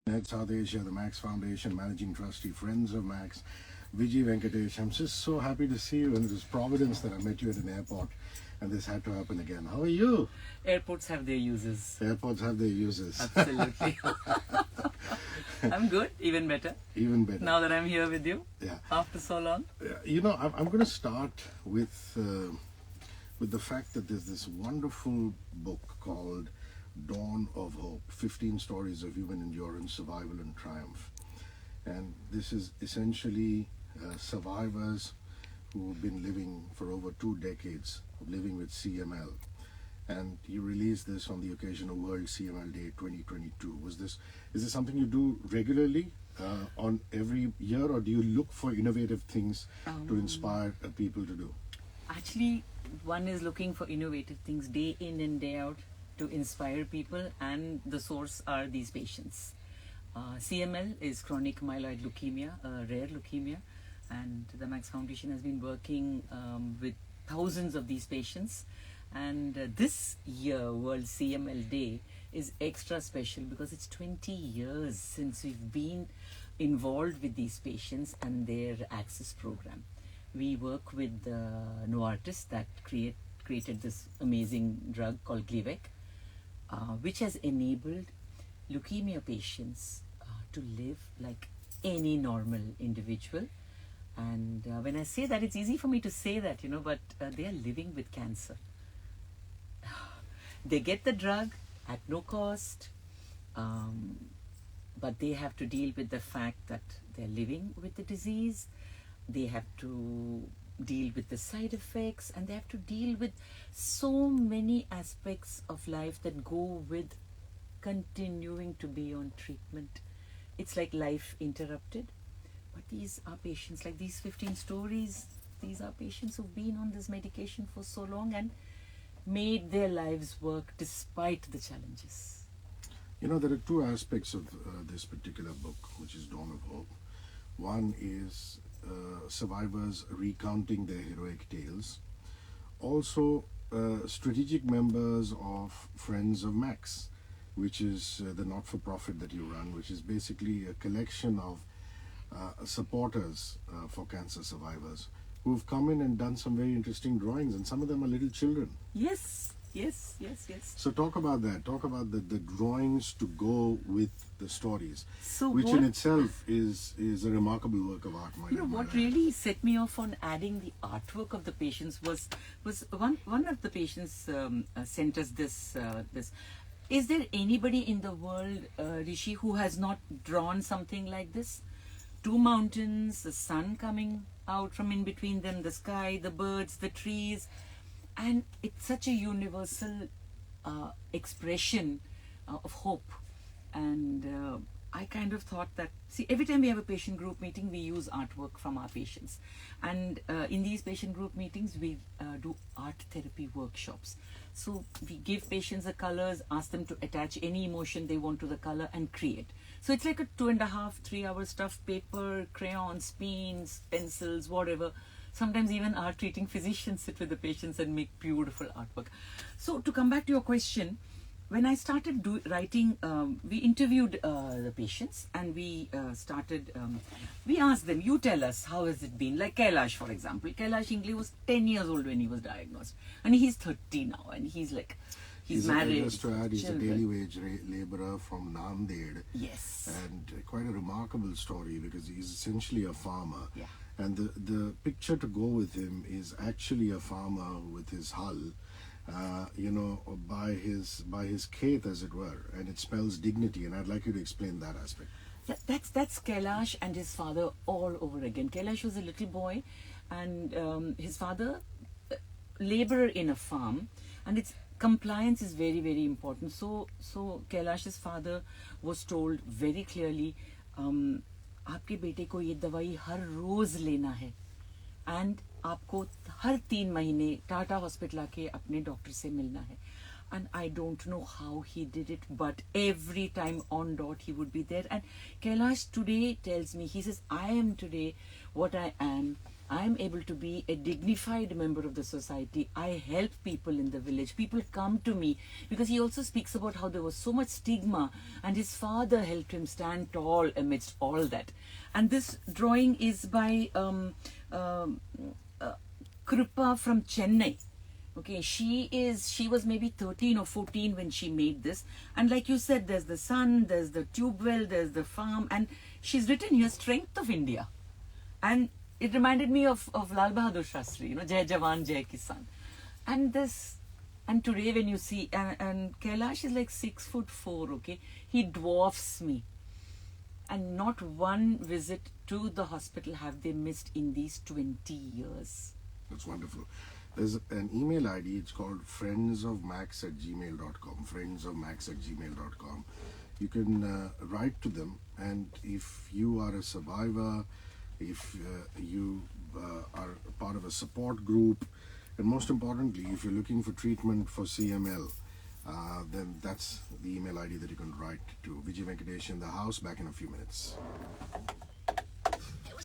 Head South Asia, the Max Foundation, Managing Trustee, Friends of Max, Viji Venkatesh. I'm just so happy to see you, and it was Providence that I met you at an airport, and this had to happen again. How are you? Airports have their uses. Airports have their uses. Absolutely. I'm good, even better. Even better. Now that I'm here with you, Yeah. after so long. I'm going to start with the fact that there's this wonderful book called Dawn of Hope, 15 Stories of Human Endurance, Survival and Triumph. And this is essentially survivors who've been living for over 2 decades, living with CML. And you released this on the occasion of World CML Day 2022. Is this something you do regularly on every year, or do you look for innovative things to inspire people to do? Actually, one is looking for innovative things day in and day out to inspire people, and the source are these patients. CML is chronic myeloid leukemia, a rare leukemia, and the Max Foundation has been working with thousands of these patients. And this year, World CML Day, is extra special because it's 20 years since we've been involved with these patients and their access program. We work with Novartis that created this amazing drug called Glivec, which has enabled leukemia patients to live like any normal individual. And when I say that, it's easy for me to say that, but they are living with cancer. They get the drug at no cost, but they have to deal with the fact that they're living with the disease. They have to deal with the side effects, and they have to deal with so many aspects of life that go with continuing to be on treatment. It's like life interrupted. But these are patients, like these 15 stories, these are patients who've been on this medication for so long and made their lives work despite the challenges. There are 2 aspects of this particular book, which is Dawn of Hope. One is survivors recounting their heroic tales. Also, strategic members of Friends of Max, which is the not-for-profit that you run, which is basically a collection of supporters for cancer survivors who've come in and done some very interesting drawings, and some of them are little children. Yes. So talk about that. Talk about the drawings to go with the stories, So which what, in itself is a remarkable work of art. what really set me off on adding the artwork of the patients was one of the patients sent us this. Is there anybody in the world, Hrishi, who has not drawn something like this? 2 mountains, the sun coming out from in between them, the sky, the birds, the trees, and it's such a universal expression of hope. And I kind of thought that, every time we have a patient group meeting, we use artwork from our patients. And in these patient group meetings, we do art therapy workshops. So we give patients the colors, ask them to attach any emotion they want to the color and create. So it's like a 2.5, 3 hour stuff, paper, crayons, pens, pencils, whatever. Sometimes even our treating physicians sit with the patients and make beautiful artwork. So to come back to your question, when I started writing, we interviewed the patients, and we we asked them, you tell us, how has it been? Like Kailash, for example. Kailash Ingle was 10 years old when he was diagnosed. And he's 30 now, and he's married. Just to add, he's a daily wage laborer from Nanded. Yes. And quite a remarkable story, because he's essentially a farmer. Yeah. And the picture to go with him is actually a farmer with his hull, by his khet, as it were, and it spells dignity. And I'd like you to explain that aspect. That's Kailash and his father all over again. Kailash was a little boy, and his father, laborer in a farm, and compliance is very, very important. So Kailash's father was told very clearly, आपके बेटे को ये दवाई हर रोज लेना है, and आपको हर 3 महीने Tata hospital आके अपने डॉक्टर से मिलना है. And I don't know how he did it, but every time on dot he would be there. And Kailash today tells me, he says, I am today what I am I'm able to be a dignified member of the society. I help people in the village. People come to me because he also speaks about how there was so much stigma and his father helped him stand tall amidst all that. And this drawing is by Kripa from Chennai. Okay, she was maybe 13 or 14 when she made this. And like you said, there's the sun, there's the tube well, there's the farm, and she's written here, Strength of India. And it reminded me of Lal Bahadur Shastri, Jai Jawan, Jai Kisan. And today when you see, and Kailash is like 6'4", okay? He dwarfs me. And not one visit to the hospital have they missed in these 20 years. That's wonderful. There's an email ID, it's called friendsofmax@gmail.com, friendsofmax@gmail.com. You can write to them, and if you are a survivor, if you are part of a support group, and most importantly, if you're looking for treatment for CML, then that's the email ID that you can write to. Viji Venkatesh in the house, back in a few minutes.